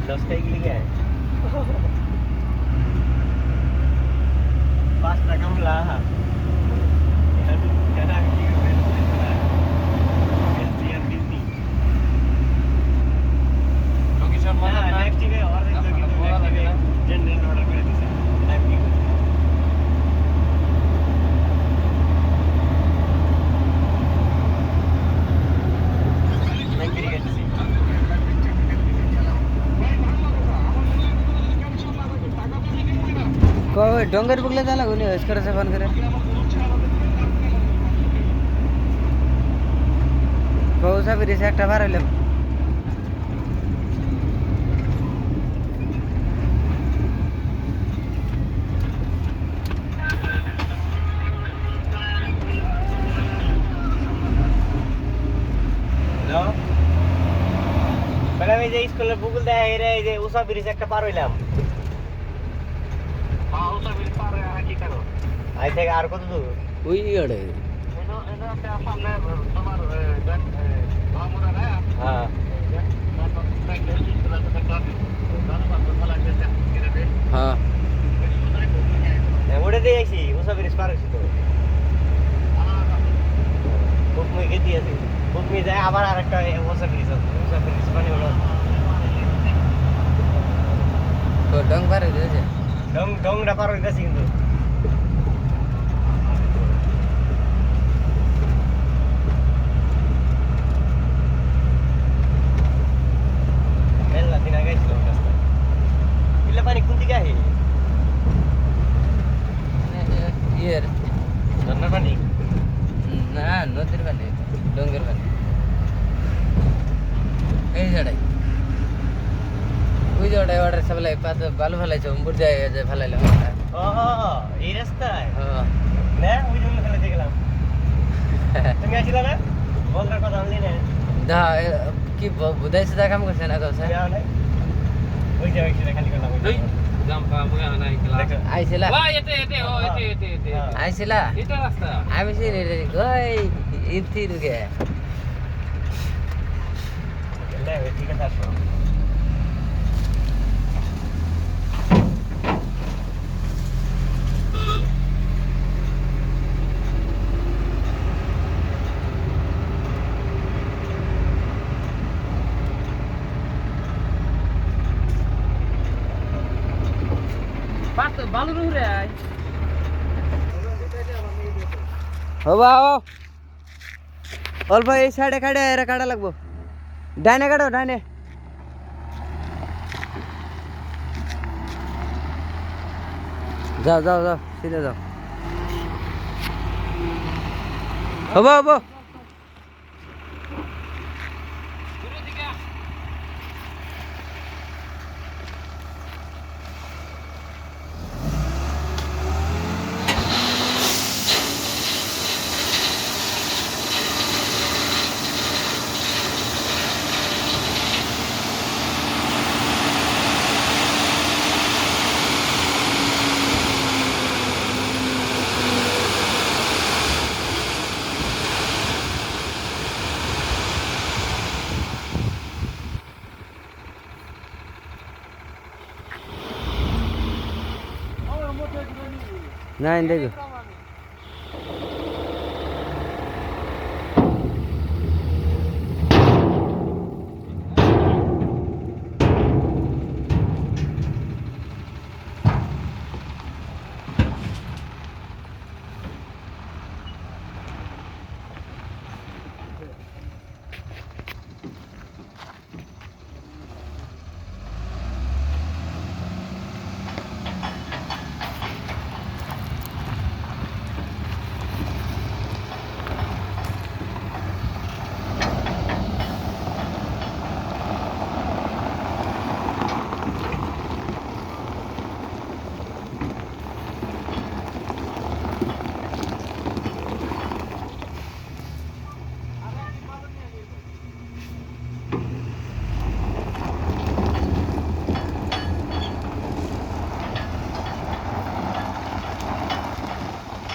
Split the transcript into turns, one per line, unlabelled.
10 টাকা লিগে 5 টাকা মলা এটা কি করবে এসটিআর বিজনি লোকেশন মানে নেক্সট ডে অর্ডার কিন্তু নেক্সট ডে জেনারেল অর্ডার করে দিছে টাইম কি
डोंगर बघले झाला कोणी हस्करचा फोन करे पाऊसा बिरीस एकटा भरवले
বেলা এই যে স্কুলে ভূগোল দেয় এর এই যে উষা ব্রিজ একটা পার হইলাম হ্যাঁ উষা ব্রিজ পার হয়ে আর কি করো আই থেকে আর কত দূর
ওই আড়ে
এটা এটা একটা সামনে তোমার ভামুরা না হ্যাঁ
হ্যাঁ
ওটা দিয়ে আইছি উষা ব্রিজ পার হইছি তো বুক মে কে দিয়েছে বুক মে যায় আবার আরেকটা উষা ব্রিজ আছে উষা ব্রিজ মানে হলো
তো ডং পার হইছে
ডংটা পার হইতাছে কিন্তু মেলা দিন আগে ছিল রাস্তা ইলা পানি কোন দিকে আহে
ইয়ার
ঝর্ণার পানি
না নদীর পানি ডঙ্গের পানি এই জায়গায় ওই জায়গায় অর্ডার সবলাই পাত ভালো ফেলাইছো উম্বুর যায় যে ফেলাইলাম
ও এই রাস্তায়
হ্যাঁ
না ওই জন্য ফেলাতে গেলাম তুমি আসিলা না বলবার কথা আনলি না
দা কি বুধাই সুদা কাম করছে না কসে
যাও না ওই যে ওই খালি কথা
ওই জামপা মুগা নাই খেলা
আইছিলা
ও এতে ও এতে
আইছিলা
এটা রাস্তা
আমি সিরে কই ইতি রুগে
না ঠিক আছে আসো
বাত বালু রে আই
হবা অল্প এই সাইডে কাটে এরা কাটা লাগবো ডাইনে কাটো ডাইনে যাও যাও যাও সিধে যাও হবো হবো नहीं देखो